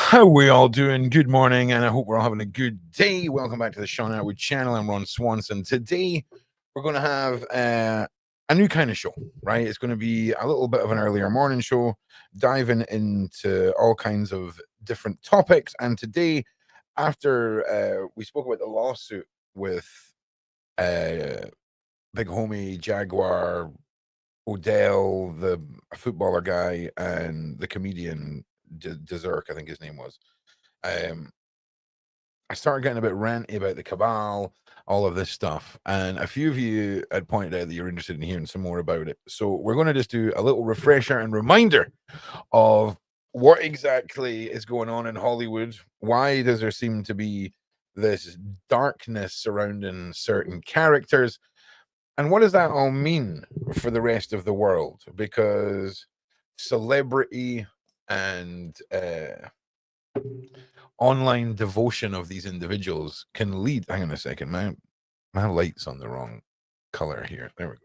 How we all doing? Good morning, and I hope we're all having a good day. Welcome back to the Sean Atwood channel. I'm Ron Swanson. Today, we're going to have a new kind of show, right? It's going to be a little bit of an earlier morning show, diving into all kinds of different topics. And today, after we spoke about the lawsuit with Big Homie, Jaguar, Odell, the footballer guy, and the comedian Dezerk, I think his name was. I started getting a bit ranty about the Cabal, all of this stuff, and a few of you had pointed out that you're interested in hearing some more about it. So we're going to just do a little refresher and reminder of what exactly is going on in Hollywood. Why does there seem to be this darkness surrounding certain characters? And what does that all mean for the rest of the world? Because celebrity and online devotion of these individuals can lead. Hang on a second, my light's on the wrong color here. There we go.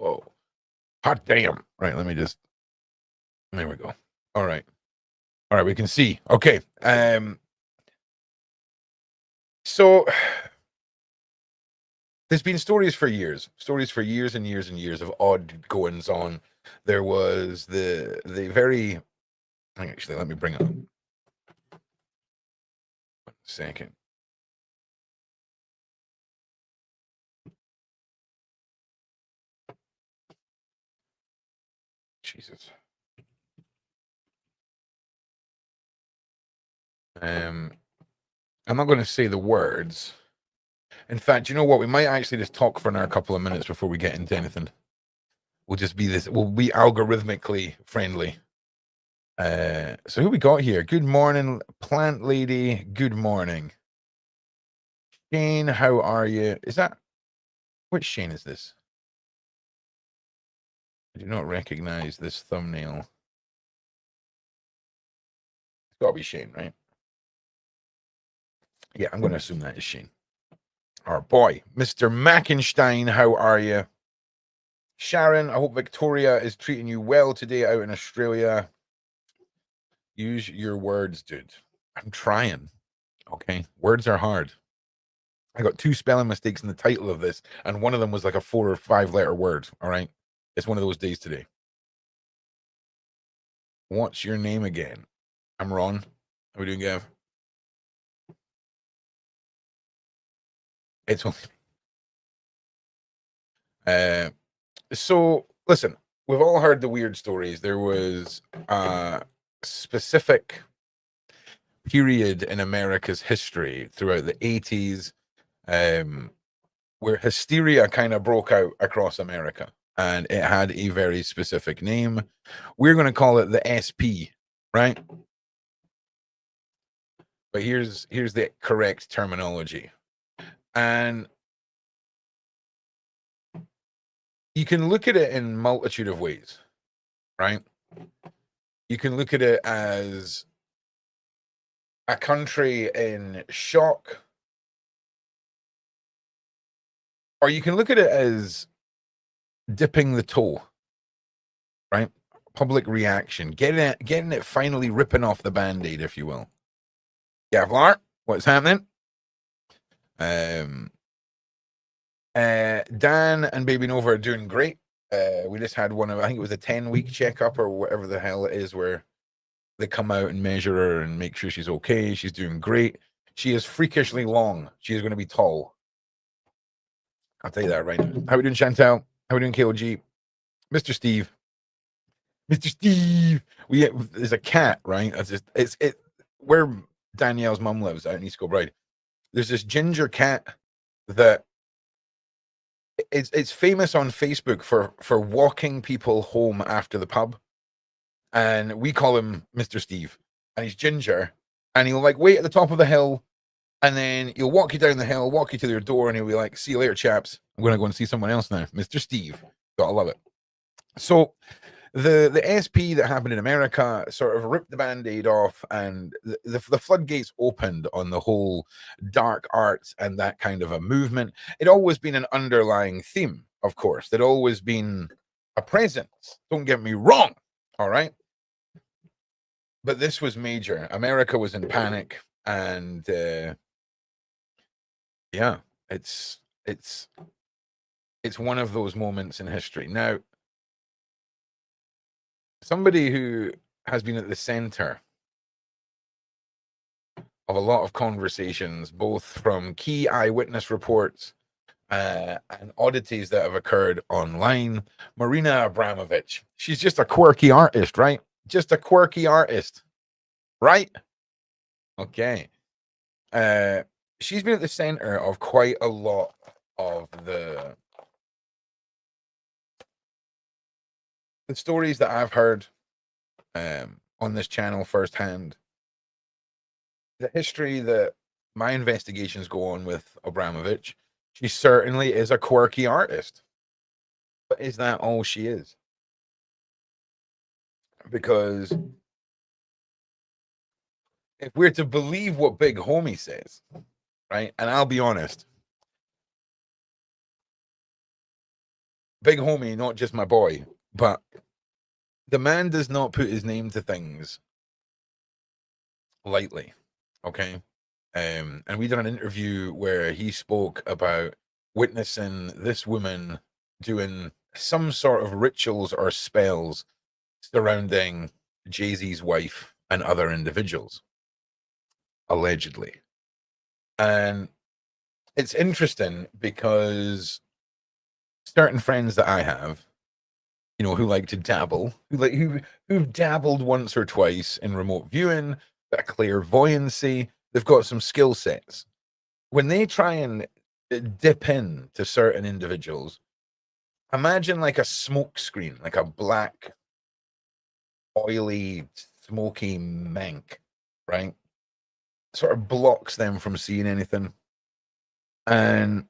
Oh, hot damn! Right, let me just. There we go. All right, we can see. Okay. So there's been stories for years and years and years of odd goings on. There was the very. Actually, let me bring it up. 1 second. Jesus. I'm not going to say the words. In fact, you know what? We might actually just talk for another couple of minutes before we get into anything. We'll just be this. We'll be algorithmically friendly. So who we got here? Good morning, plant lady. Good morning, Shane. How are you? Is that which Shane is this? I do not recognize this thumbnail. It's got to be Shane, right? Yeah, I'm going to assume that is Shane. Our boy, Mr. Mackenstein. How are you? Sharon, I hope Victoria is treating you well today out in Australia. Use your words, dude. I'm trying. Okay. Words are hard. I got 2 spelling mistakes in the title of this, and one of them was like a 4 or 5 letter word. All right. It's one of those days today. What's your name again? I'm Ron. How we doing, Gav? It's only. So listen, we've all heard the weird stories. There was a specific period in America's history throughout the 80s where hysteria kind of broke out across America, and it had a very specific name. We're going to call it the SP, right? But here's the correct terminology. And you can look at it in a multitude of ways, right? You can look at it as a country in shock, or you can look at it as dipping the toe, right? Public reaction, getting it finally ripping off the band-aid, if you will. Gavlar, what's happening? Dan and Baby Nova are doing great. We just had one of, I think it was a 10-week checkup or whatever the hell it is, where they come out and measure her and make sure she's okay. She's doing great. She is freakishly long. She is going to be tall. I'll tell you that right now. How we doing, Chantel? How we doing, KOG? Mr. Steve. Mr. Steve. There's a cat, right? It's where Danielle's mum lives out in East Kilbride. There's this ginger cat that it's famous on Facebook for walking people home after the pub, and we call him Mr. Steve. And he's ginger, and he'll like wait at the top of the hill, and then he'll walk you down the hill, walk you to your door, and he'll be like, "See you later, chaps. I'm gonna go and see someone else now." Mr. Steve, gotta love it. So the SP that happened in America sort of ripped the band-aid off, and the floodgates opened on the whole dark arts and that kind of a movement. It'd always been an underlying theme, of course. There'd always been a presence. Don't get me wrong, all right? but this was major. America was in panic, and yeah, it's one of those moments in history. Now, somebody who has been at the center of a lot of conversations, both from key eyewitness reports and oddities that have occurred online, Marina Abramovich. She's just a quirky artist, right? Just a quirky artist, right? Okay. She's been at the center of quite a lot of the stories that I've heard on this channel firsthand. The history that my investigations go on with Abramovich, she certainly is a quirky artist. But is that all she is? Because if we're to believe what Big Homie says, right? And I'll be honest, Big Homie, not just my boy, but the man does not put his name to things lightly, okay? And we did an interview where he spoke about witnessing this woman doing some sort of rituals or spells surrounding Jay-Z's wife and other individuals, allegedly. And it's interesting because certain friends that I have, you know, who like to dabble, who've dabbled once or twice in remote viewing, that clairvoyancy, they've got some skill sets. When they try and dip in to certain individuals, imagine like a smoke screen, like a black, oily, smoky mank, right? Sort of blocks them from seeing anything. And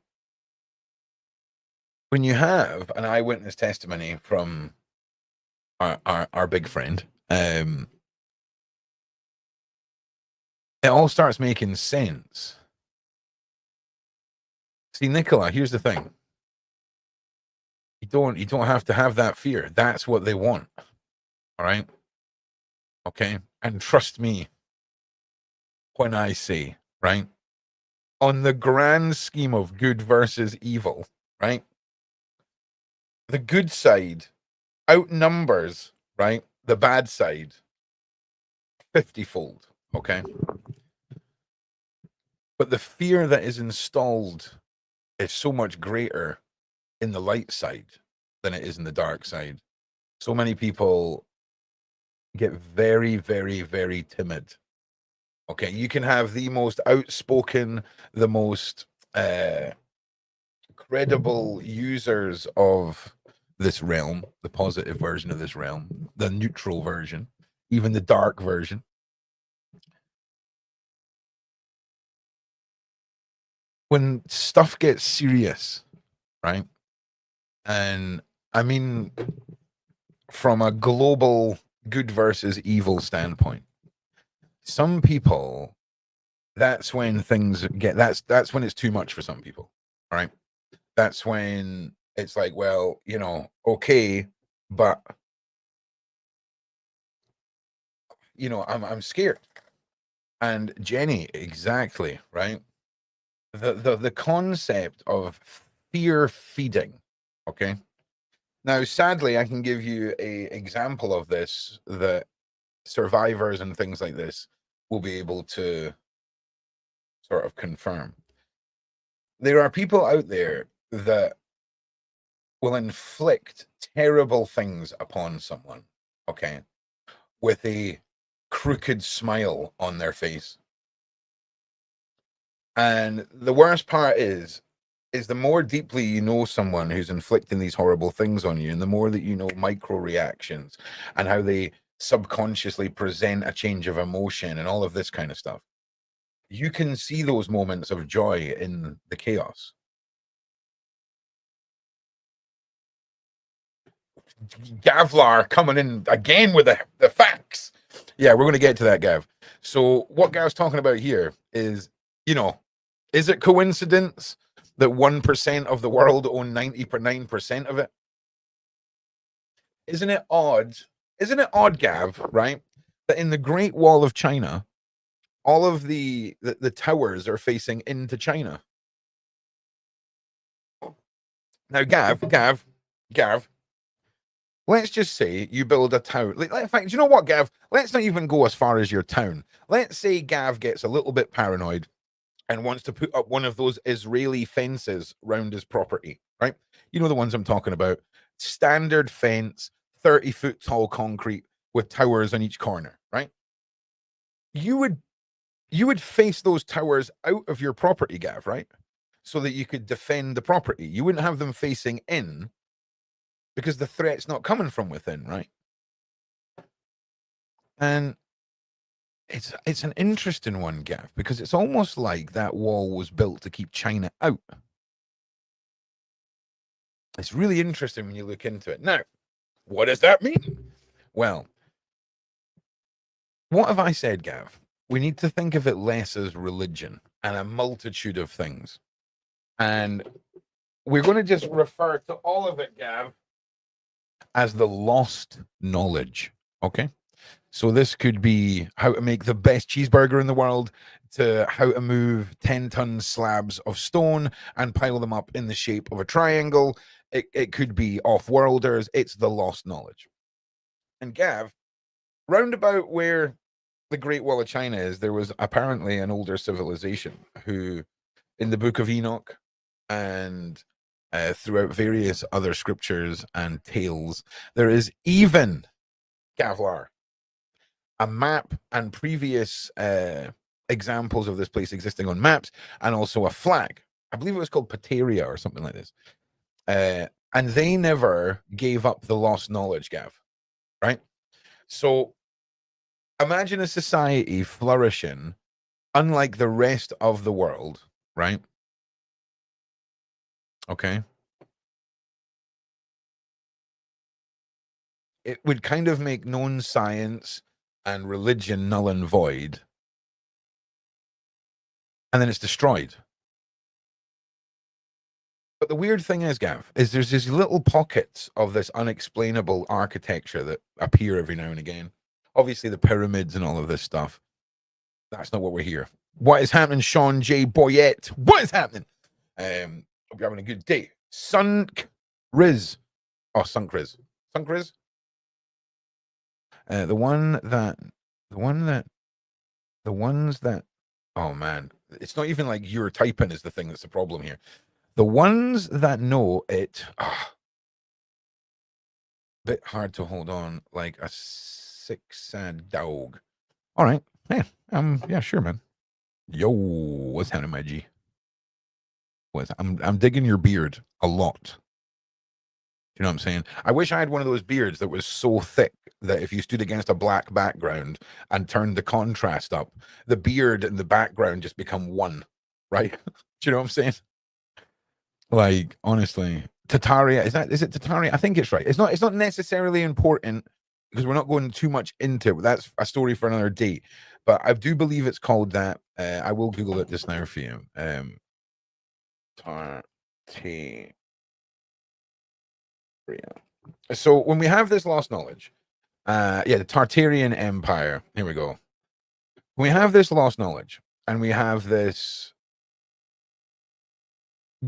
when you have an eyewitness testimony from our big friend, it all starts making sense. See, Nicola, here's the thing. You don't have to have that fear. That's what they want. All right? Okay? And trust me when I say, right? On the grand scheme of good versus evil, right? The good side outnumbers, right, the bad side 50-fold, okay? But the fear that is installed is so much greater in the light side than it is in the dark side. So many people get very, very, very timid. Okay, you can have the most outspoken, the most credible users of this realm, the positive version of this realm, the neutral version, even the dark version. When stuff gets serious, right? And I mean, from a global good versus evil standpoint, some people, that's when things get, that's when it's too much for some people, right? That's when it's like, well, you know, okay, but you know, I'm scared. And Jenny, exactly, right? The concept of fear feeding, okay? Now, sadly, I can give you a example of this that survivors and things like this will be able to sort of confirm. There are people out there that will inflict terrible things upon someone, okay, with a crooked smile on their face. And the worst part is the more deeply you know someone who's inflicting these horrible things on you, and the more that you know micro reactions and how they subconsciously present a change of emotion and all of this kind of stuff, you can see those moments of joy in the chaos. Gavlar coming in again with the facts. Yeah, we're going to get to that, Gav. So what Gav's talking about here is, you know, is it coincidence that 1% of the world own 99% of it? Isn't it odd? Isn't it odd, Gav, right? that in the Great Wall of China, all of the towers are facing into China. Now, Gav, let's just say you build a tower. In fact, do you know what, Gav? Let's not even go as far as your town. Let's say Gav gets a little bit paranoid and wants to put up one of those Israeli fences round his property, right? You know the ones I'm talking about. Standard fence, 30-foot tall concrete with towers on each corner, right? You would face those towers out of your property, Gav, right? So that you could defend the property. You wouldn't have them facing in because the threat's not coming from within, right? And it's an interesting one, Gav, because it's almost like that wall was built to keep China out. It's really interesting when you look into it. Now, what does that mean? Well, what have I said, Gav? We need to think of it less as religion and a multitude of things. And we're going to just refer to all of it, Gav, as the lost knowledge. Okay? So this could be how to make the best cheeseburger in the world, to how to move 10-ton slabs of stone and pile them up in the shape of a triangle. It could be off-worlders. It's the lost knowledge. And Gav, roundabout where the Great Wall of China is, there was apparently an older civilization who, in the Book of Enoch and throughout various other scriptures and tales, there is even, Gavlar, a map and previous examples of this place existing on maps, and also a flag. I believe it was called Pateria or something like this. And they never gave up the lost knowledge, Gav, right? So imagine a society flourishing unlike the rest of the world, right? Okay. It would kind of make known science and religion null and void. And then it's destroyed. But the weird thing is, Gav, is there's these little pockets of this unexplainable architecture that appear every now and again. Obviously, the pyramids and all of this stuff. That's not what we're here. What is happening, Sean J. Boyette? What is happening? Hope you're having a good day. Sunk Riz. Oh, Sunk Riz. Sunk Riz? The ones that, oh man, it's not even like you're typing is the thing that's the problem here. The ones that know it, bit hard to hold on, like a sick, sad dog. All right. Yeah. Yeah, sure, man. Yo, what's happening, my G? I'm digging your beard a lot. You know what I'm saying? I wish I had one of those beards that was so thick that if you stood against a black background and turned the contrast up, the beard and the background just become one, right? Do you know what I'm saying? Like, honestly, Tataria, is it Tataria? I think it's right. It's not necessarily important because we're not going too much into it. That's a story for another day. But I do believe it's called that. I will Google it just now for you. Tartaria. So when we have this lost knowledge, the Tartarian Empire. Here we go. When we have this lost knowledge, and we have this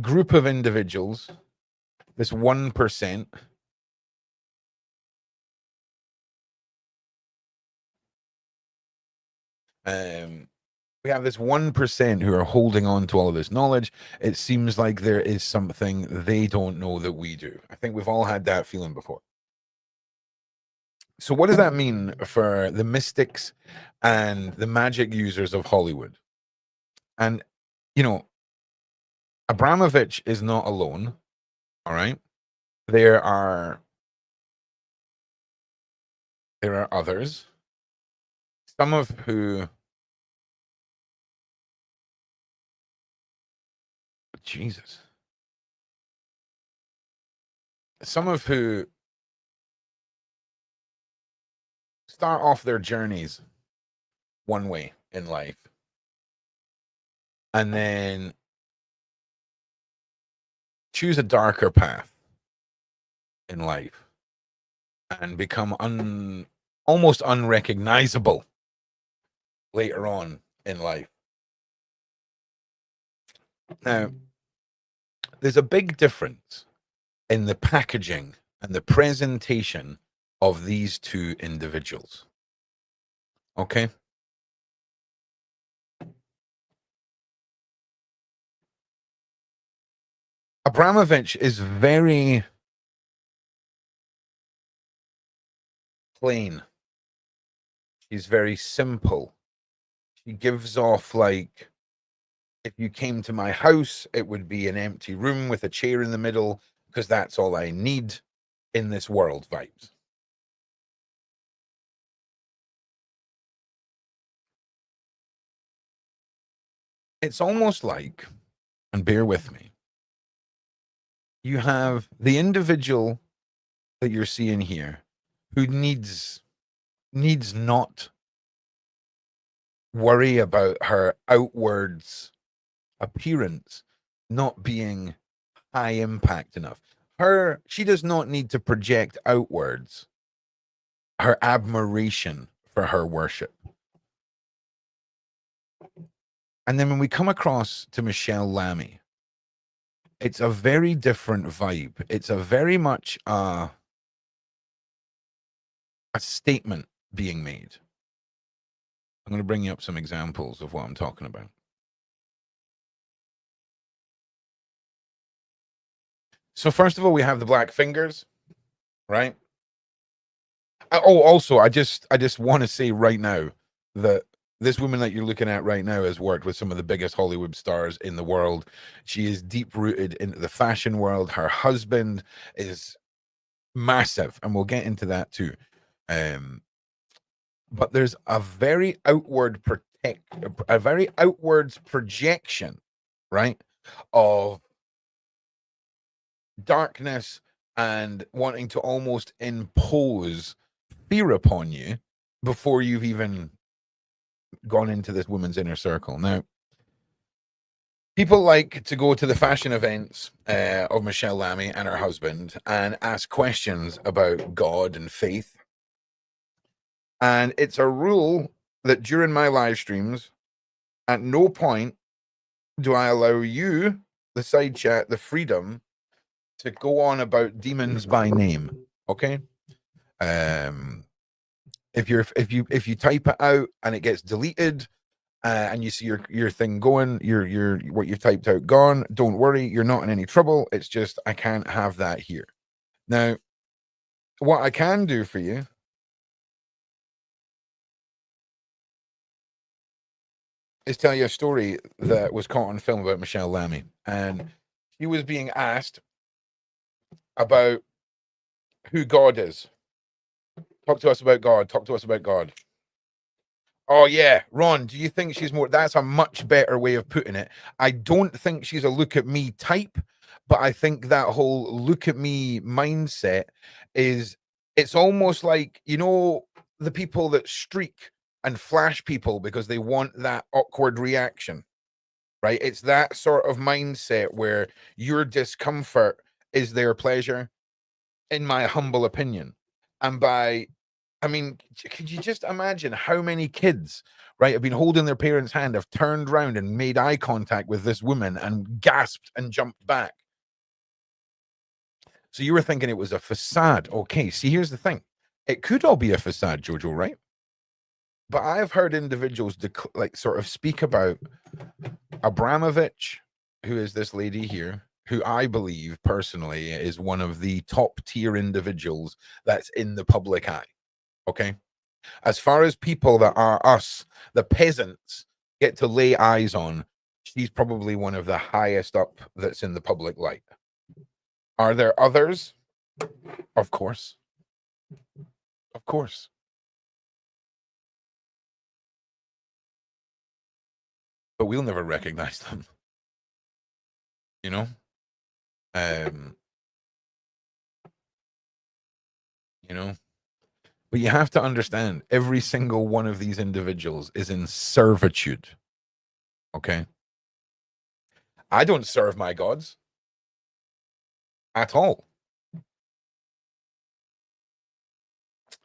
group of individuals, this 1%. We have this 1% who are holding on to all of this knowledge. It seems like there is something they don't know that we do. I think we've all had that feeling before. So what does that mean for the mystics and the magic users of Hollywood? And, you know, Abramovich is not alone. All right. There are others, some of who, Jesus, some of who start off their journeys one way in life and then choose a darker path in life and become almost unrecognizable later on in life. Now, there's a big difference in the packaging and the presentation of these two individuals. Okay? Abramovich is very plain. She's very simple. She gives off like, if you came to my house, it would be an empty room with a chair in the middle, because that's all I need in this world vibes. It's almost like, and bear with me, you have the individual that you're seeing here who needs not worry about her outwards appearance not being high impact enough. She does not need to project outwards her admiration for her worship. And then when we come across to Michelle Lamy, it's a very different vibe. It's a very much a statement being made. I'm going to bring you up some examples of what I'm talking about. So first of all, we have the black fingers, right? Oh, also, I just want to say right now that this woman that you're looking at right now has worked with some of the biggest Hollywood stars in the world. She is deep rooted into the fashion world. Her husband is massive, and we'll get into that too. But there's a very outwards projection, right, of darkness and wanting to almost impose fear upon you before you've even gone into this woman's inner circle. Now, people like to go to the fashion events of Michelle Lamy and her husband and ask questions about God and faith. And it's a rule that during my live streams, at no point do I allow you, the side chat, the freedom to go on about demons by name. Okay. If you type it out and it gets deleted, and you see your thing going, your what you've typed out gone, don't worry, you're not in any trouble. It's just I can't have that here. Now, what I can do for you is tell you a story that was caught on film about Michelle Lamy, and she was being asked about who God is. Talk to us about God. Talk to us about God. Oh yeah, Ron, do you think she's more? That's a much better way of putting it. I don't think she's a look at me type, but I think that whole look at me mindset it's almost like, the people that streak and flash people because they want that awkward reaction, right? It's that sort of mindset where your discomfort is their pleasure, in my humble opinion. And could you just imagine how many kids, right, have been holding their parents' hand, have turned around and made eye contact with this woman and gasped and jumped back? So you were thinking it was a facade. Okay, see, here's the thing. It could all be a facade, Jojo, right? But I've heard individuals sort of speak about Abramovich, who is this lady here, who I believe personally is one of the top tier individuals that's in the public eye. Okay. As far as people that are us, the peasants, get to lay eyes on, she's probably one of the highest up that's in the public light. Are there others? Of course. Of course. But we'll never recognize them. You know? But you have to understand, every single one of these individuals is in servitude. Okay? I don't serve my gods at all.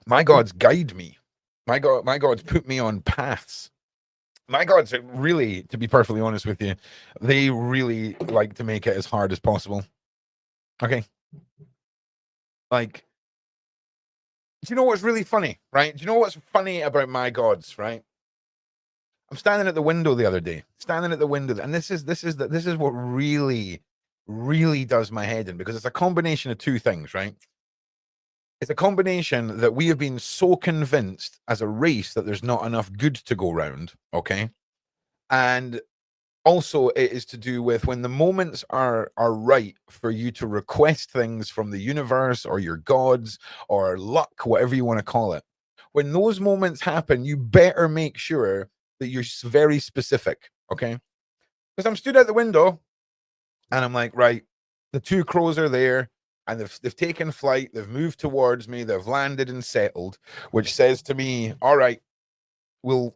My gods guide me. My gods put me on paths. My gods really, to be perfectly honest with you, they really like to make it as hard as possible. Okay. Like, do you know what's really funny, right? Do you know what's funny about my gods, right? I'm standing at the window the other day, and this is what really does my head in, because it's a combination of two things, right? It's a combination that we have been so convinced as a race that there's not enough good to go round, okay? And also it is to do with when the moments are right for you to request things from the universe or your gods or luck, whatever you want to call it. When those moments happen, you better make sure that you're very specific, okay? Because I'm stood at the window and I'm like, right, the two crows are there and they've taken flight, they've moved towards me, they've landed and settled, which says to me, all right, we'll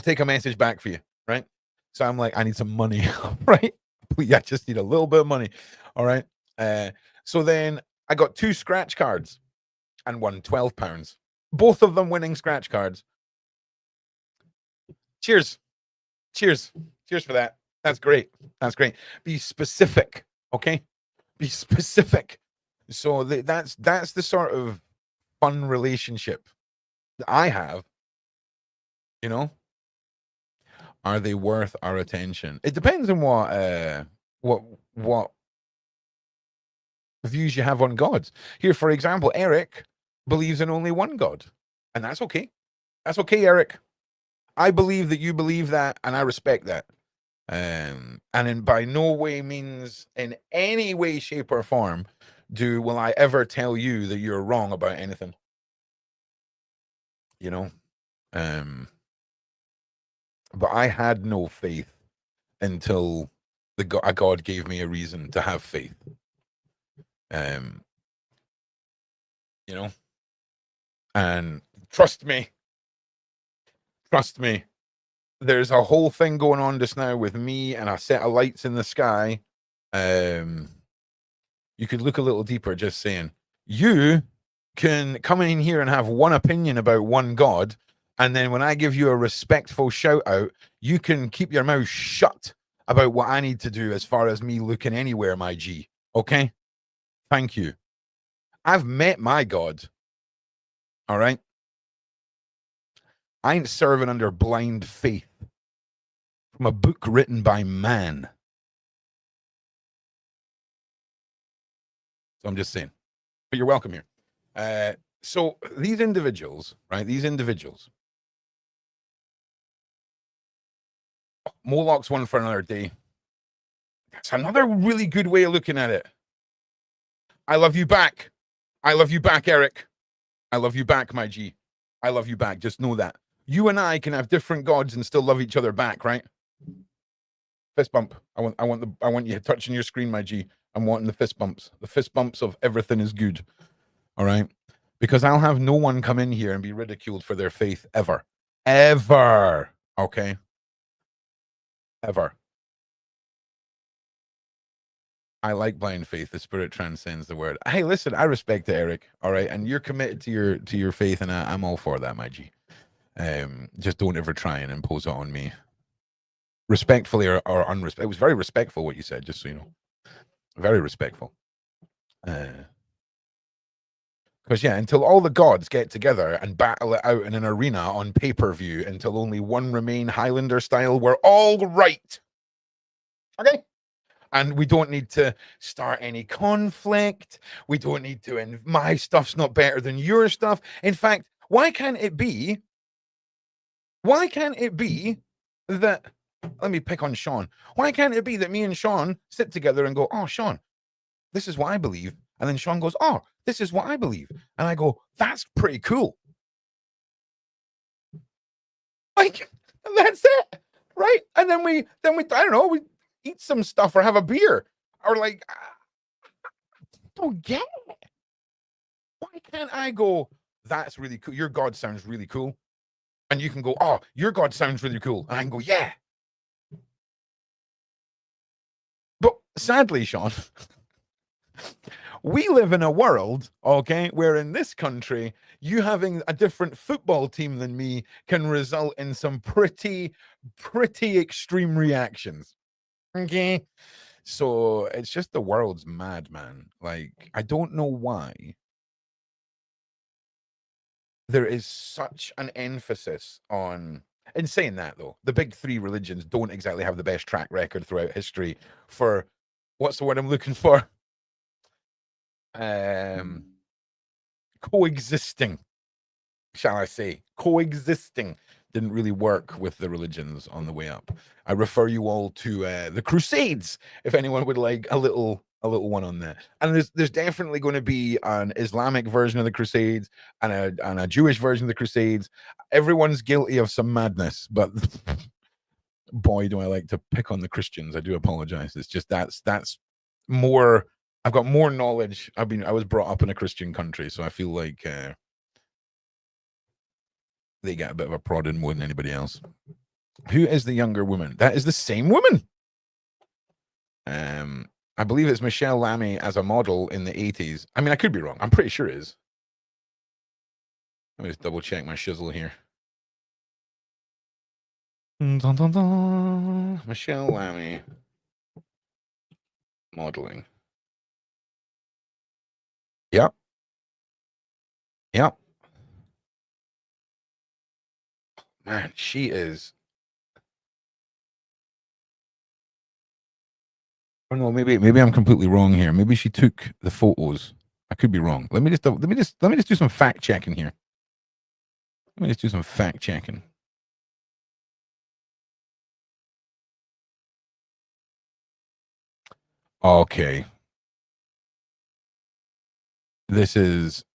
take a message back for you, right? So I'm like, I need some money, right? I just need a little bit of money. All right. So then I got 2 scratch cards and won £12. Both of them winning scratch cards. Cheers. Cheers. Cheers for that. That's great. That's great. Be specific. Okay. Be specific. So that's the sort of fun relationship that I have, you know. Are they worth our attention? It depends on what views you have on gods. Here, for example, Eric believes in only one God, and that's okay. That's okay, Eric. I believe that you believe that, and I respect that. And in by no way means, in any way, shape, or form, will I ever tell you that you're wrong about anything. You know, but I had no faith until a God gave me a reason to have faith. You know, and trust me, there's a whole thing going on just now with me and a set of lights in the sky. You could look a little deeper, just saying. You can come in here and have one opinion about one God, and then when I give you a respectful shout out, you can keep your mouth shut about what I need to do as far as me looking anywhere, my G. Okay? Thank you. I've met my God. All right? I ain't serving under blind faith from a book written by man. So I'm just saying. But you're welcome here. So these individuals, right? These individuals. Moloch's one for another day. That's another really good way of looking at it. I love you back. I love you back, Eric. I love you back, my G. I love you back. Just know that. You and I can have different gods and still love each other back, right? Fist bump. I want you touching your screen, my G. I'm wanting the fist bumps. The fist bumps of everything is good. All right? Because I'll have no one come in here and be ridiculed for their faith ever. Ever. Okay? Ever. I like blind faith. The spirit transcends the word. Hey, listen, I respect it, Eric. All right, and you're committed to your faith, and I'm all for that, my G. Just don't ever try and impose it on me, respectfully or unrespectful. It was very respectful what you said, just so you know, very respectful. Because yeah, until all the gods get together and battle it out in an arena on pay-per-view, until only one remain Highlander style, we're all right. Okay. And we don't need to start any conflict. We don't need to, and my stuff's not better than your stuff. In fact, why can't it be that, let me pick on Sean. Why can't it be that me and Sean sit together and go, oh, Sean, this is what I believe. And then Sean goes, oh, this is what I believe. And I go, that's pretty cool. Like, that's it. Right. And then we, I don't know, we eat some stuff or have a beer or like, don't get it. Why can't I go, that's really cool. Your God sounds really cool. And you can go, oh, your God sounds really cool. And I can go, yeah. But sadly, Sean, We live in a world, okay, where in this country, you having a different football team than me can result in some pretty extreme reactions. Okay. So it's just the world's mad, man. Like, I don't know why there is such an emphasis on. In saying that, though, the big three religions don't exactly have the best track record throughout history for what's the word I'm looking for? Coexisting, shall I say. Coexisting didn't really work with the religions on the way up. I refer you all to the Crusades if anyone would like a little one on that. And there's definitely going to be an Islamic version of the Crusades and a Jewish version of the Crusades. Everyone's guilty of some madness, but boy, do I like to pick on the Christians. I do apologize. It's just that's more. I've got more knowledge. I was brought up in a Christian country, so I feel like they get a bit of a prodding more than anybody else. Who is the younger woman? That is the same woman. I believe it's Michelle Lamy as a model in the 80s. I mean, I could be wrong. I'm pretty sure it is. Let me just double check my shizzle here. Dun, dun, dun. Michelle Lamy modeling. Yep. Yep. Man, she is. Oh no, maybe I'm completely wrong here. Maybe she took the photos. I could be wrong. Let me just do some fact checking here. Let me just do some fact checking. Okay. This is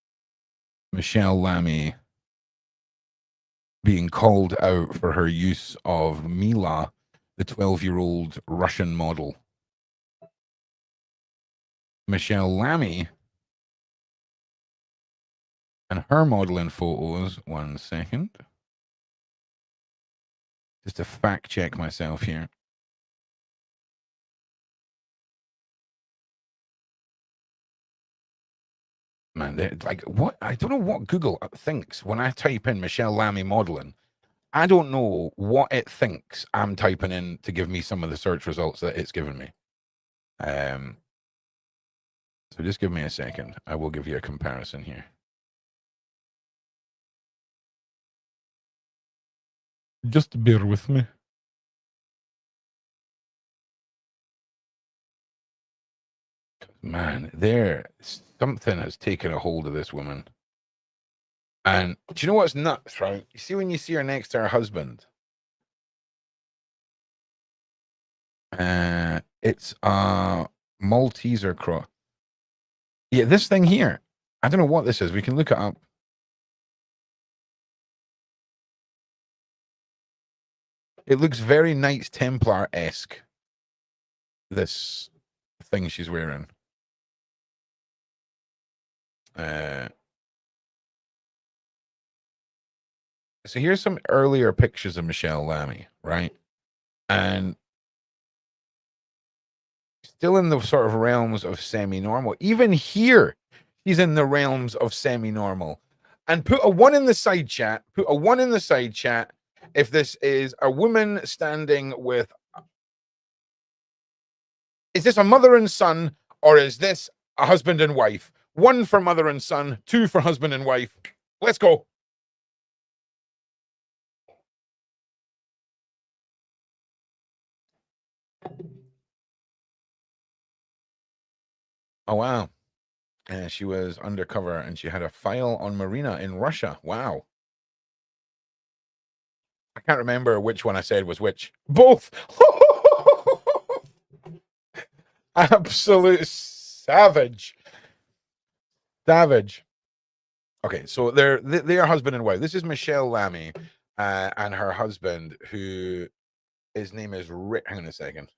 Michelle Lamy being called out for her use of Mila, the 12-year-old Russian model. Michelle Lamy and her modeling photos. 1 second. Just to fact check myself here. Man, like what? I don't know what Google thinks when I type in Michelle Lamy modeling. I don't know what it thinks I'm typing in to give me some of the search results that it's given me. So just give me a second. I will give you a comparison here. Just bear with me. Man, something has taken a hold of this woman. And do you know what's nuts, right? You see when you see her next to her husband, it's a Malteser cross. Yeah, this thing here. I don't know what this is. We can look it up. It looks very Knights Templar-esque. This thing she's wearing. So here's some earlier pictures of Michelle Lamy, right? And still in the sort of realms of semi-normal. Even here, he's in the realms of semi-normal. And put a 1 in the side chat. Put a 1 in the side chat if this is a woman standing with. Is this a mother and son, or is this a husband and wife? 1 for mother and son, 2 for husband and wife. Let's go. Oh, wow. And she was undercover and she had a file on Marina in Russia. Wow. I can't remember which one I said was which. Both. Absolute savage. Savage. Okay, so they are husband and wife. This is Michelle Lamy and her husband, who his name is Rick. Hang on a second.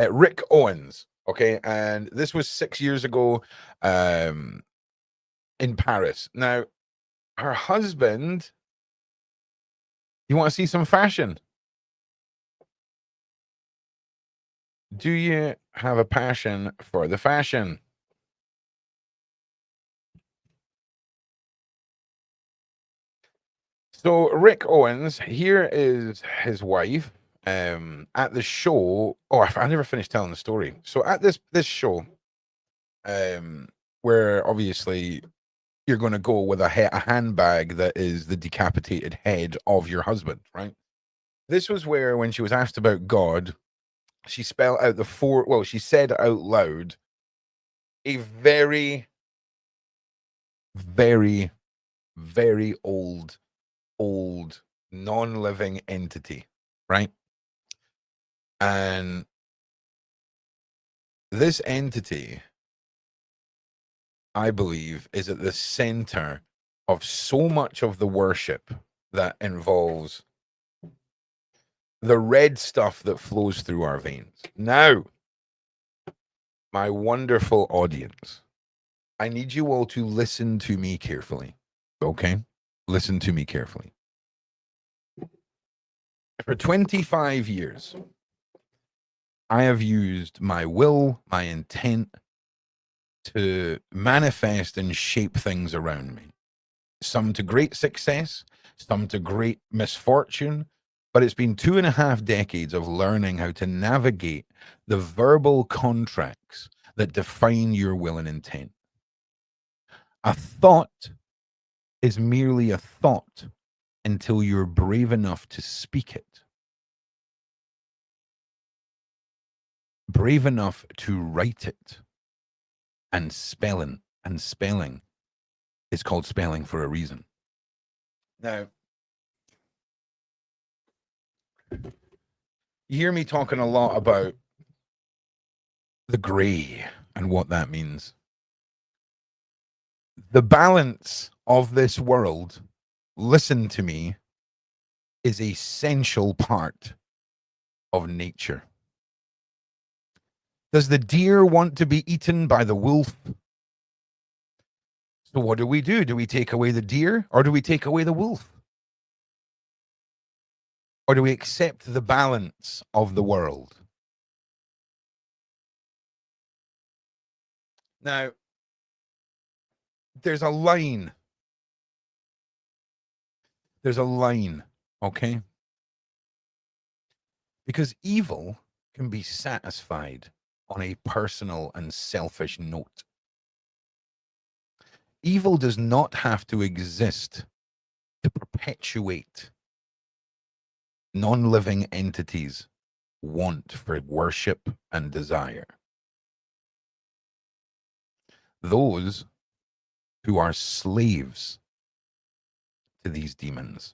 Rick Owens. Okay, and this was 6 years ago in Paris. Now, her husband. You want to see some fashion? Do you have a passion for the fashion? So Rick Owens, here is his wife at the show. Oh, I never finished telling the story. So at this show, where obviously you're going to go with a handbag that is the decapitated head of your husband, right? This was where, when she was asked about God, she spelled out she said out loud a very, very, very old, non-living entity, right? And this entity, I believe, is at the center of so much of the worship that involves the red stuff that flows through our veins. Now, my wonderful audience, I need you all to listen to me carefully. Okay? Listen to me carefully. For 25 years, I have used my will, my intent to manifest and shape things around me. Some to great success, some to great misfortune, but it's been 2.5 decades of learning how to navigate the verbal contracts that define your will and intent. A thought is merely a thought until you're brave enough to speak it. Brave enough to write it. And spelling is called spelling for a reason. Now, you hear me talking a lot about the gray and what that means. The balance of this world, listen to me, is an essential part of nature. Does the deer want to be eaten by the wolf? So what do? Do we take away the deer, or do we take away the wolf? Or do we accept the balance of the world? Now, there's a line. There's a line, okay? Because evil can be satisfied on a personal and selfish note. Evil does not have to exist to perpetuate non-living entities' want for worship and desire. Those who are slaves to these demons,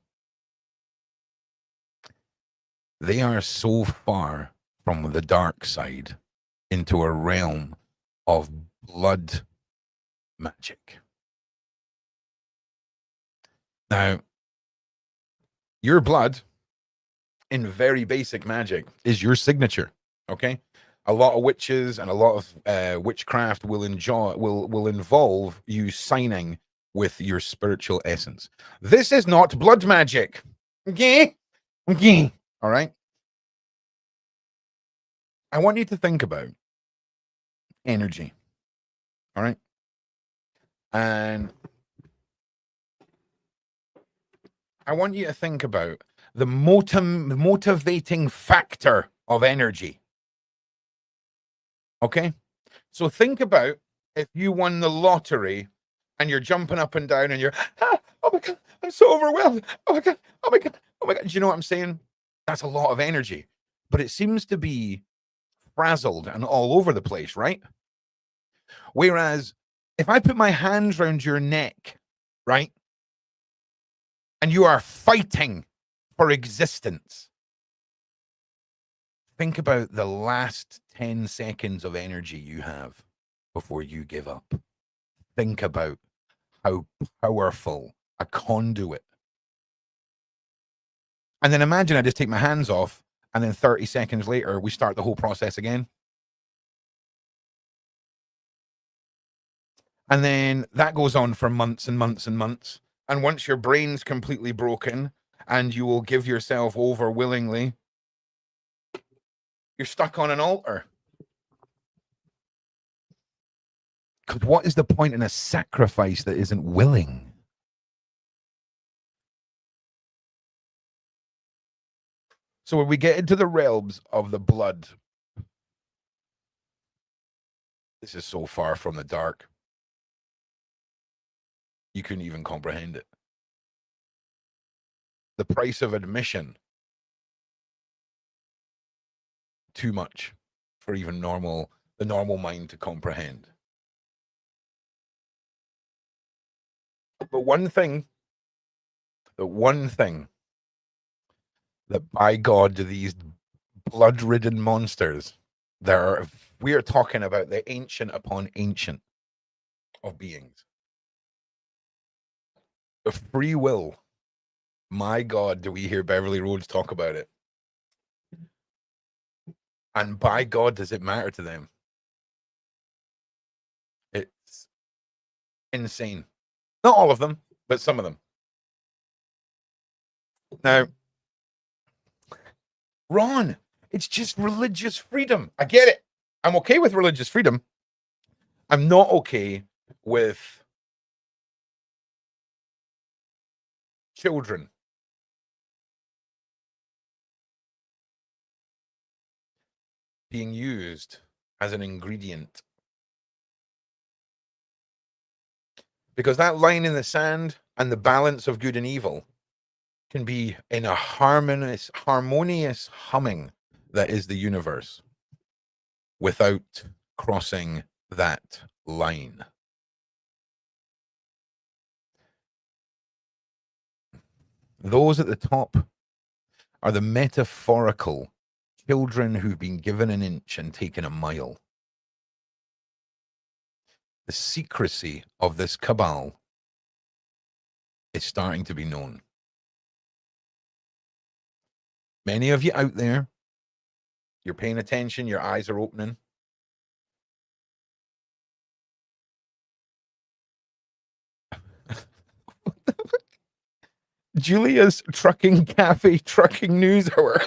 they are so far from the dark side into a realm of blood magic. Now, your blood, in very basic magic, is your signature. Okay, a lot of witches and a lot of witchcraft will involve you signing with your spiritual essence. This is not blood magic. Okay, okay. All right. I want you to think about energy. All right, and I want you to think about the motivating factor of energy. Okay? So think about if you won the lottery and you're jumping up and down and you're, oh my God, I'm so overwhelmed. Oh my God, oh my God, oh my God. Do you know what I'm saying? That's a lot of energy, but it seems to be frazzled and all over the place, right? Whereas if I put my hands around your neck, right? And you are fighting for existence. Think about the last 10 seconds of energy you have before you give up. Think about how powerful a conduit. And then imagine I just take my hands off, and then 30 seconds later, we start the whole process again. And then that goes on for months and months and months. And once your brain's completely broken and you will give yourself over willingly, you're stuck on an altar. Because what is the point in a sacrifice that isn't willing? So when we get into the realms of the blood, this is so far from the dark. You couldn't even comprehend it. The price of admission, too much for even the normal mind to comprehend. But one thing that by God, these blood-ridden monsters, we are talking about the ancient upon ancient of beings. The free will. My God, do we hear Beverly Rhodes talk about it? And by God, does it matter to them? It's insane. Not all of them, but some of them. Now, Ron, it's just religious freedom. I get it. I'm okay with religious freedom. I'm not okay with children being used as an ingredient. Because that line in the sand and the balance of good and evil can be in a harmonious humming that is the universe without crossing that line. Those at the top are the metaphorical children who've been given an inch and taken a mile. The secrecy of this cabal is starting to be known. Many of you out there, you're paying attention, your eyes are opening. Julia's Trucking Cafe Trucking News Hour.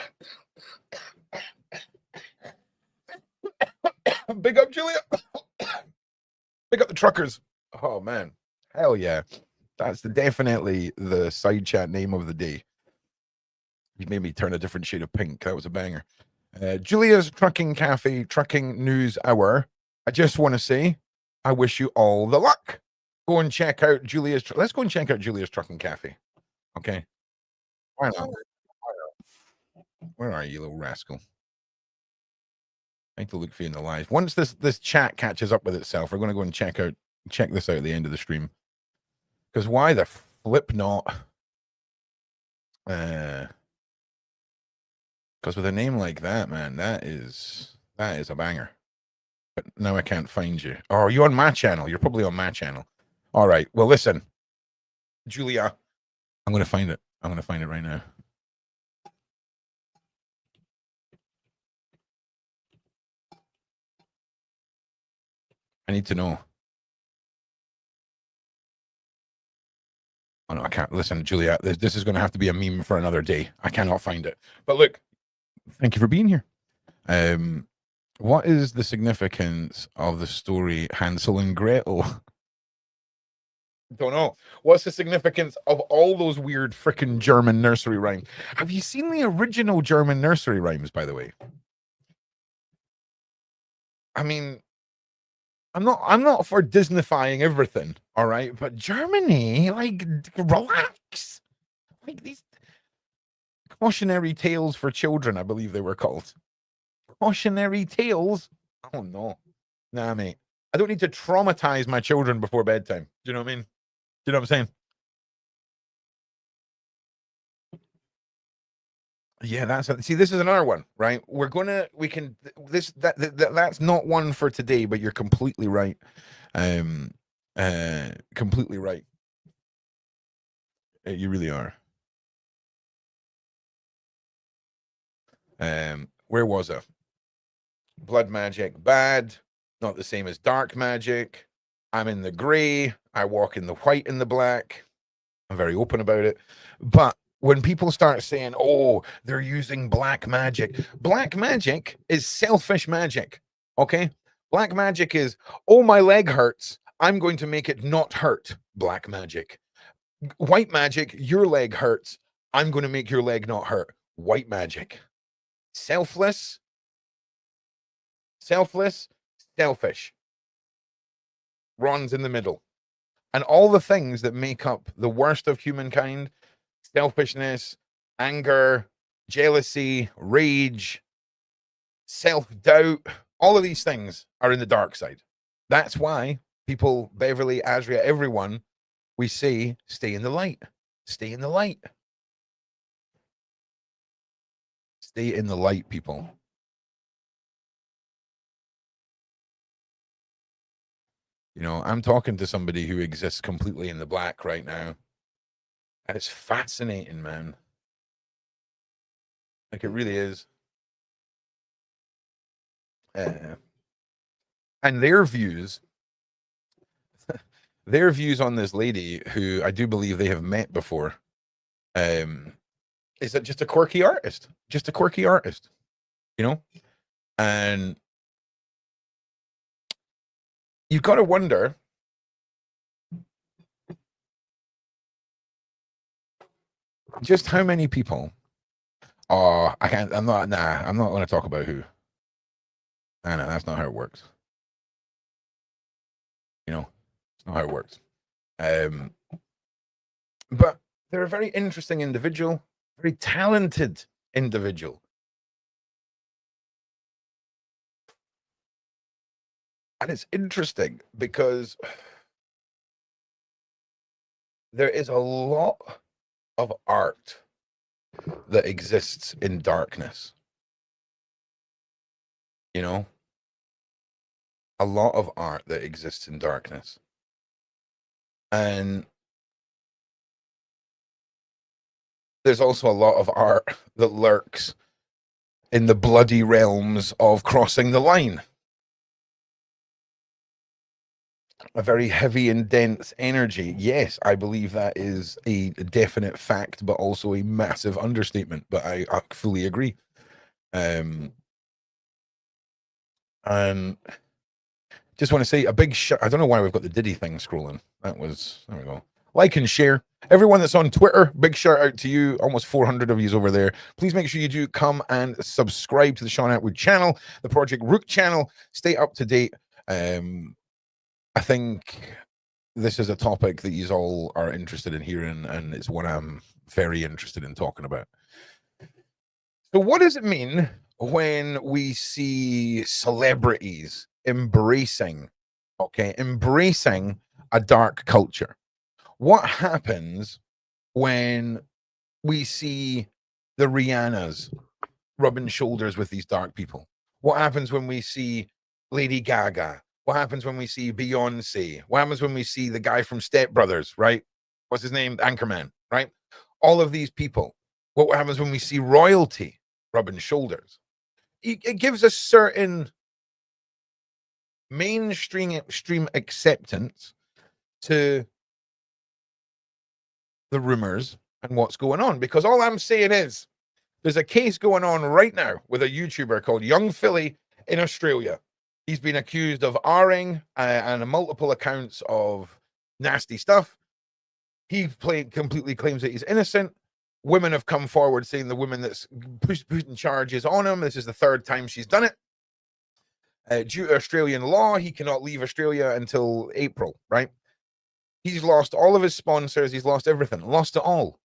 Big up, Julia. Big up the truckers. Oh, man. Hell yeah. That's definitely the side chat name of the day. You made me turn a different shade of pink. That was a banger. Julia's Trucking Cafe Trucking News Hour. I just want to say, I wish you all the luck. Go and check out Julia's. Let's go and check out Julia's Trucking Cafe. Okay. Why not? Where are you, little rascal? I need to look for you in the live. Once this chat catches up with itself, we're going to go and check this out at the end of the stream. Because why the flip not? Because with a name like that, man, that is a banger. But now I can't find you. Oh, are you on my channel? You're probably on my channel. All right. Well, listen, Julia, I'm going to find it. I'm going to find it right now. I need to know. Oh, no, I can't. Listen, Julia, this is going to have to be a meme for another day. I cannot find it. But look, thank you for being here. What is the significance of the story Hansel and Gretel? Don't know. What's the significance of all those weird freaking German nursery rhymes? Have you seen the original German nursery rhymes, by the way? I mean, I'm not for Disneyfying everything, all right? But Germany, like, relax. Like these cautionary tales for children, I believe they were called. Cautionary tales? Oh no. Nah, mate. I don't need to traumatize my children before bedtime. Do you know what I mean? Do you know what I'm saying? Yeah, see, this is another one, right? That's not one for today, but you're completely right. Completely right. You really are. Where was I? Blood magic, bad. Not the same as dark magic. I'm in the gray. I walk in the white and the black. I'm very open about it. But when people start saying, oh, they're using black magic is selfish magic. Okay. Black magic is, oh, my leg hurts, I'm going to make it not hurt. Black magic. White magic, your leg hurts, I'm going to make your leg not hurt. White magic. Selfless, selfish. Ron's in the middle. And all the things that make up the worst of humankind, selfishness, anger, jealousy, rage, self-doubt, all of these things are in the dark side. That's why people, Beverly, Azria, everyone, we say, stay in the light. Stay in the light. Stay in the light, people. You know, I'm talking to somebody who exists completely in the black right now. And it's fascinating, man. Like, it really is. And their views on this lady, who I do believe they have met before, is that just a quirky artist, you know? And you've got to wonder, just how many people, I'm not going to talk about who. I know that's not how it works. You know, it's not how it works. But they're a very interesting individual, very talented individual. And it's interesting because there is a lot of art that exists in darkness. You know? A lot of art that exists in darkness. And there's also a lot of art that lurks in the bloody realms of crossing the line. A very heavy and dense energy. Yes, I believe that is a definite fact, but also a massive understatement. But I fully agree. And just want to say a big I don't know why we've got the Diddy thing scrolling. There we go. Like and share. Everyone that's on Twitter, big shout out to you. Almost 400 of you over there. Please make sure you do come and subscribe to the Sean Atwood channel, the ProjectROOQ channel. Stay up to date. I think this is a topic that you all are interested in hearing, and it's what I'm very interested in talking about. So what does it mean when we see celebrities embracing a dark culture? What happens when we see the Rihannas rubbing shoulders with these dark people? What happens when we see Lady Gaga? What happens when we see Beyonce? What happens when we see the guy from Step Brothers, right? What's his name? Anchorman, right? All of these people. What happens when we see royalty rubbing shoulders? It gives a certain mainstream acceptance to the rumors and what's going on. Because all I'm saying is there's a case going on right now with a YouTuber called Young Philly in Australia. He's been accused of R-ing and multiple accounts of nasty stuff. He completely claims that he's innocent. Women have come forward saying the woman that's putting charges on him, this is the third time she's done it. Due to Australian law, he cannot leave Australia until April, right? He's lost all of his sponsors. He's lost everything. Lost it all.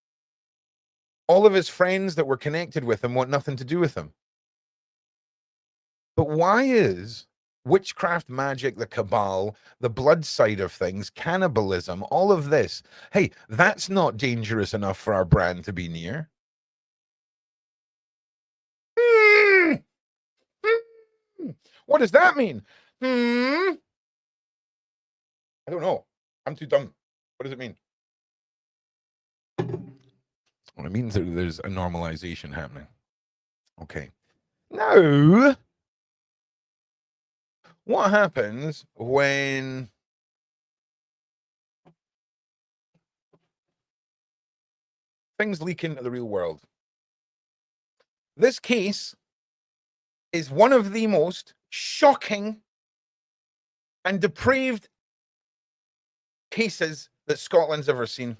All of his friends that were connected with him want nothing to do with him. But why is witchcraft, magic, the cabal, the blood side of things, cannibalism, all of this, hey, that's not dangerous enough for our brand to be near? What does that mean? I don't know. I'm too dumb. What does it mean? Well, it means that there's a normalization happening. Okay. Now, what happens when things leak into the real world? This case is one of the most shocking and depraved cases that Scotland's ever seen.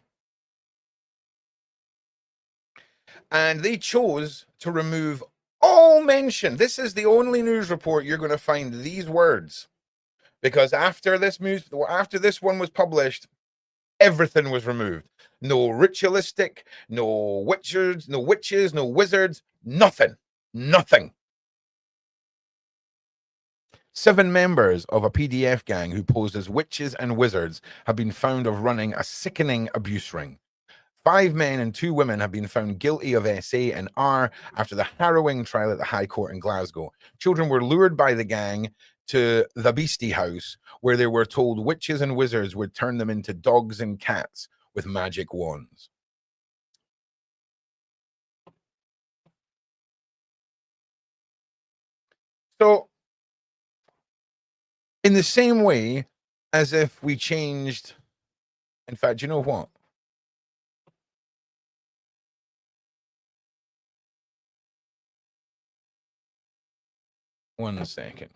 And they chose to remove all mention. This is the only news report you're going to find these words, because after this one was published, everything was removed. No ritualistic, no witches, no wizards, nothing. 7 members of a PDF gang who posed as witches and wizards have been found of running a sickening abuse ring. 5 men and 2 women have been found guilty of SA and R after the harrowing trial at the High Court in Glasgow. Children were lured by the gang to the Beastie House, where they were told witches and wizards would turn them into dogs and cats with magic wands. So, in the same way as if we changed, in fact, you know what? One second.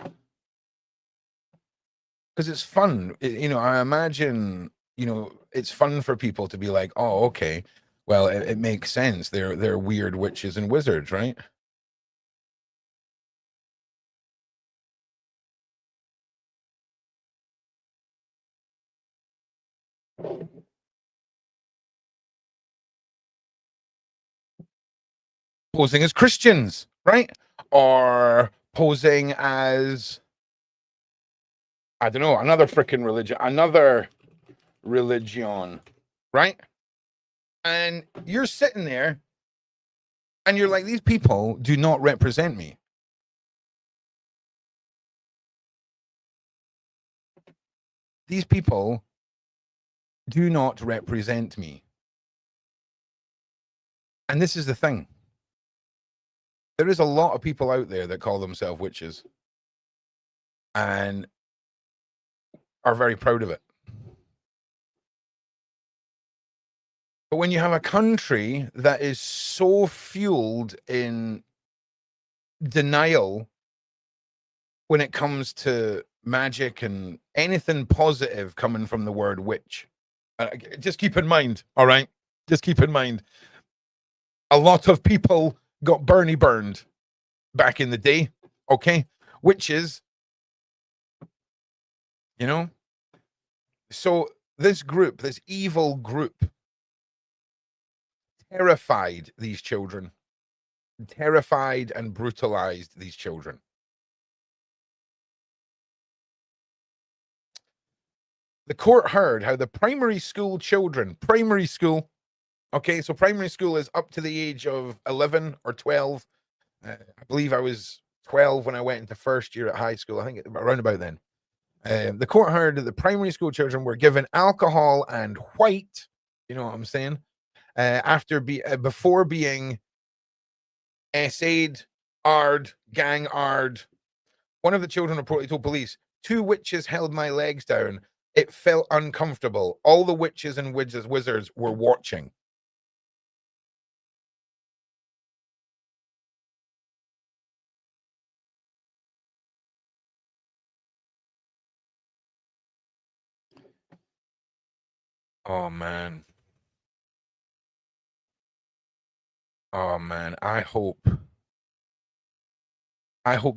Because it's fun. I imagine, it's fun for people to be like, oh, okay, well, it makes sense. They're weird witches and wizards, right? Posing as Christians, right? Or posing as, I don't know, another freaking religion, right? And you're sitting there and you're like, these people do not represent me. These people do not represent me. And this is the thing. There is a lot of people out there that call themselves witches and are very proud of it. But when you have a country that is so fueled in denial when it comes to magic and anything positive coming from the word witch, just keep in mind, all right? Just keep in mind, a lot of people got burned back in the day, okay? Witches, So this evil group, terrified these children, terrified and brutalized these children. The court heard how the primary school, okay, so primary school is up to the age of 11 or 12. I believe I was 12 when I went into first year at high school. I think around about then. The court heard that the primary school children were given alcohol and white, you know what I'm saying, before being essayed, gang-ard. One of the children reportedly told police, 2 witches held my legs down. It felt uncomfortable. All the witches and wizards were watching. Oh, man. Oh, man. I hope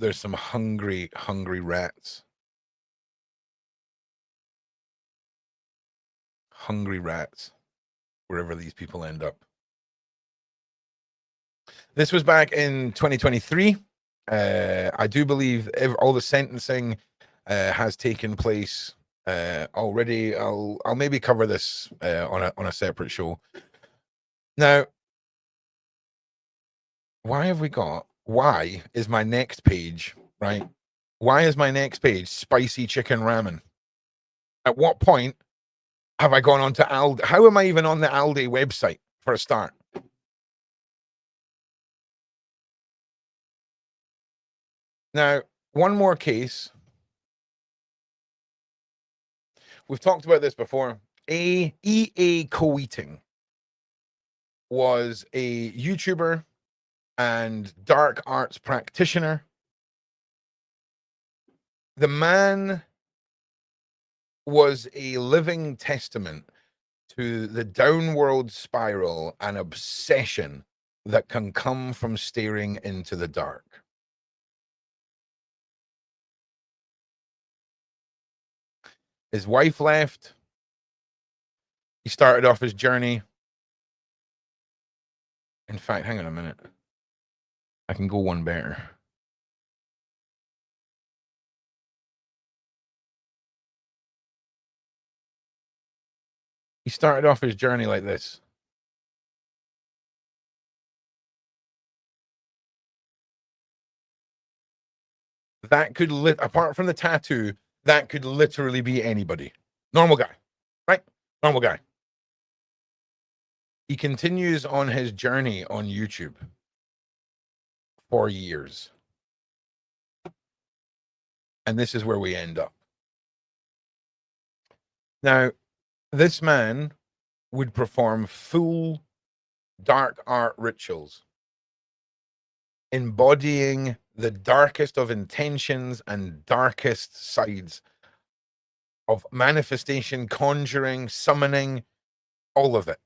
there's some hungry rats. Hungry rats, wherever these people end up. This was back in 2023. I do believe all the sentencing has taken place already. I'll maybe cover this on a separate show. Now, why is my next page, right? Why is my next page spicy chicken ramen? At what point have I gone on to Aldi? How am I even on the Aldi website for a start? Now, one more case. We've talked about this before. E.A. Coeating was a YouTuber and dark arts practitioner. The man was a living testament to the downward spiral and obsession that can come from staring into the dark. His wife left. He started off his journey. In fact, hang on a minute. I can go one better. He started off his journey like this. That could apart from the tattoo, that could literally be anybody. Normal guy, right? Normal guy. He continues on his journey on YouTube for years. And this is where we end up. Now, this man would perform full dark art rituals, embodying the darkest of intentions and darkest sides of manifestation, conjuring, summoning, all of it.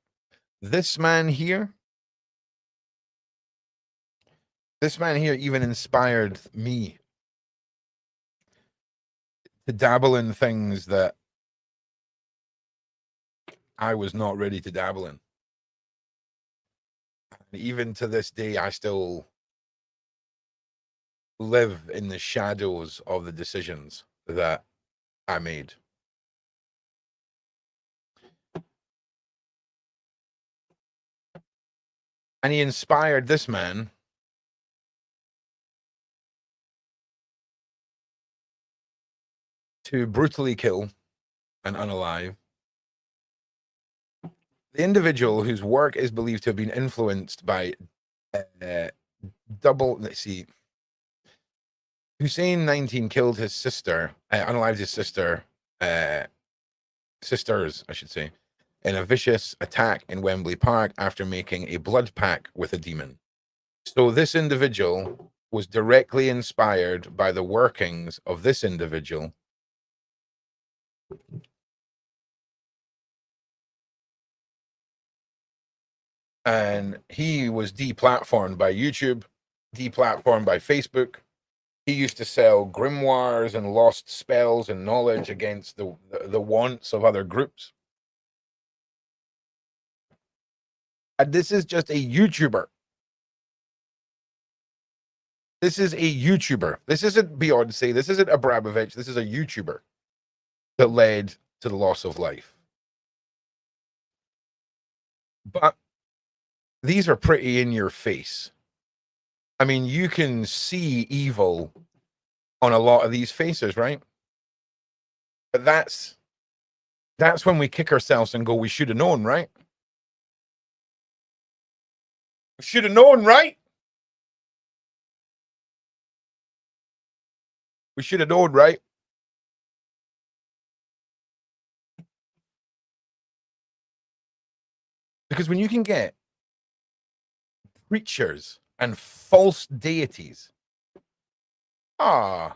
This man here even inspired me to dabble in things that I was not ready to dabble in. And even to this day, I still live in the shadows of the decisions that I made. And he inspired this man to brutally kill and unalive the individual whose work is believed to have been influenced by let's see. Hussein 19 killed his sister, unalived his sister, sisters, I should say, in a vicious attack in Wembley Park after making a blood pact with a demon. So this individual was directly inspired by the workings of this individual. And he was deplatformed by YouTube, deplatformed by Facebook. He used to sell grimoires and lost spells and knowledge against the wants of other groups. And this is just a YouTuber. This is a YouTuber. This isn't Beyonce. This isn't Abramovich. This is a YouTuber that led to the loss of life. But these are pretty in your face. I mean, you can see evil on a lot of these faces, right? But that's when we kick ourselves and go, we should have known, right? We should have known, right? We should have known, right? Because when you can get preachers and false deities. Mom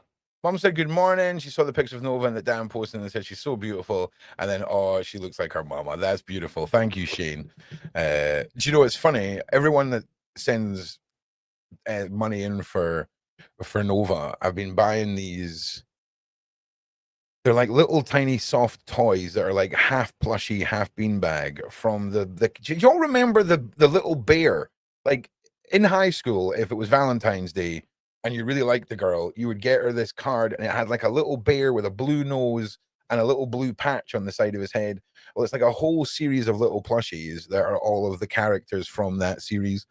said good morning. She saw the picture of Nova and the damn post and said she's so beautiful. And then, she looks like her mama. That's beautiful. Thank you, Shane. Do you know what's funny? Everyone that sends money in for Nova, I've been buying these. They're like little tiny soft toys that are like half plushy, half beanbag from the. Do y'all remember the little bear? Like in high school, if it was Valentine's Day and you really liked the girl, you would get her this card and it had like a little bear with a blue nose and a little blue patch on the side of his head. Well, it's like a whole series of little plushies that are all of the characters from that series.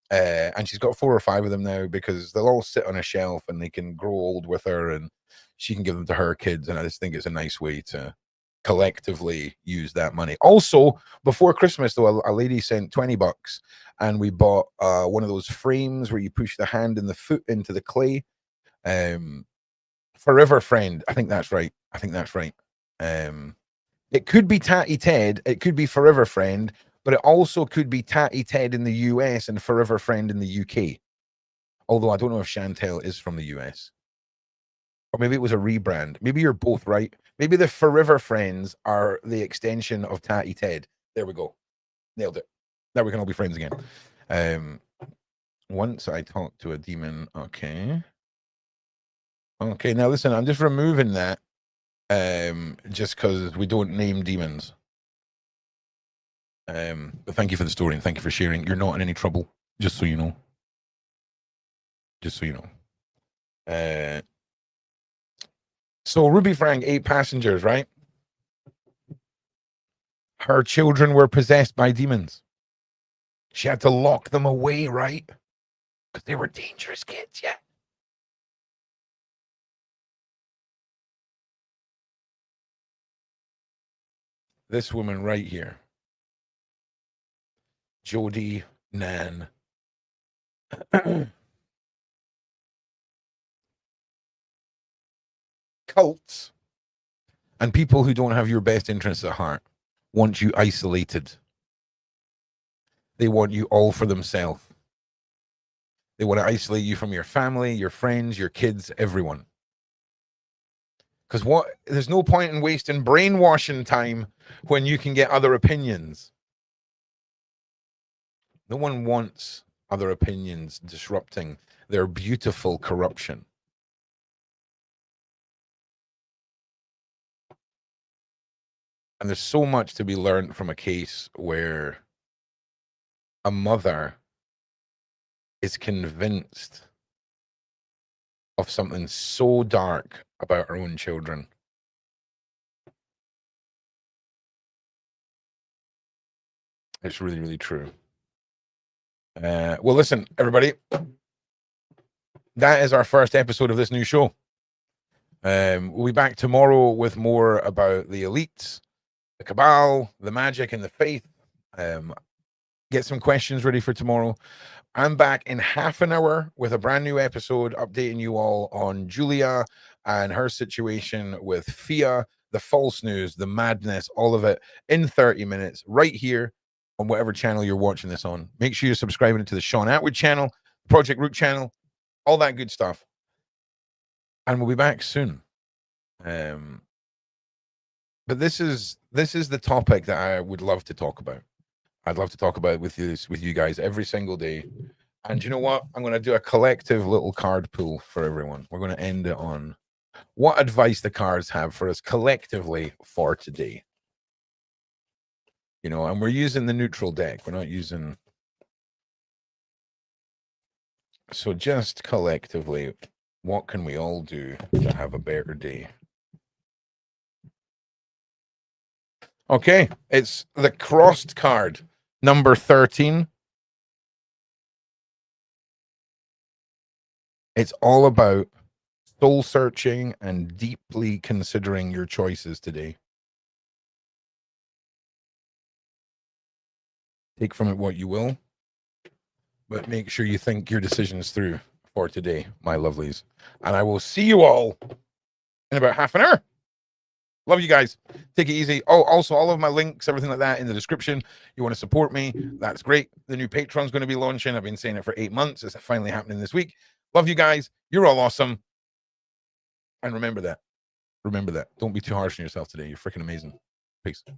And she's got 4 or 5 of them now because they'll all sit on a shelf and they can grow old with her and she can give them to her kids. And I just think it's a nice way to collectively use that money. Also, before Christmas, though, a lady sent $20 and we bought one of those frames where you push the hand and the foot into the clay. Forever Friend. I think that's right. It could be Tatty Ted. It could be Forever Friend. But it also could be Tatty Ted in the US and Forever Friend in the UK. Although I don't know if Chantel is from the US. Or maybe it was a rebrand. Maybe you're both right. Maybe the Forever Friends are the extension of Tatty Ted. There we go. Nailed it. Now we can all be friends again. Once I talked to a demon. Okay. Okay, now listen, I'm just removing that just because we don't name demons. But thank you for the story and thank you for sharing. You're not in any trouble, just so you know. Just so you know. So Ruby Frank, 8 passengers, right? Her children were possessed by demons. She had to lock them away, right? Because they were dangerous kids, yeah. This woman right here, Jody Nan. Cults and people who don't have your best interests at heart want you isolated. They want you all for themselves. They want to isolate you from your family, your friends, your kids, everyone. Because there's no point in wasting brainwashing time when you can get other opinions. No one wants other opinions disrupting their beautiful corruption. And there's so much to be learned from a case where a mother is convinced of something so dark about her own children. It's really, really true. Well, listen, everybody. That is our first episode of this new show. We'll be back tomorrow with more about the elites, the Cabal, the Magick, and the Faith. Get some questions ready for tomorrow. I'm back in half an hour with a brand new episode, updating you all on Julia and her situation with Fia, the false news, the madness, all of it in 30 minutes, right here on whatever channel you're watching this on. Make sure you're subscribing to the Sean Atwood channel, ProjectROOQ channel, all that good stuff. And we'll be back soon. But this is the topic that I would love to talk about. I'd love to talk about it with you guys every single day. And you know what? I'm going to do a collective little card pool for everyone. We're going to end it on what advice the cards have for us collectively for today. You know, and we're using the neutral deck. We're not using. So just collectively, what can we all do to have a better day? Okay, it's the crossed card, number 13. It's all about soul searching and deeply considering your choices today. Take from it what you will, but make sure you think your decisions through for today, my lovelies. And I will see you all in about half an hour. Love you guys. Take it easy. Oh, also, all of my links, everything like that in the description. You want to support me? That's great. The new Patreon's going to be launching. I've been saying it for 8 months. It's finally happening this week. Love you guys. You're all awesome. And remember that. Remember that. Don't be too harsh on yourself today. You're freaking amazing. Peace.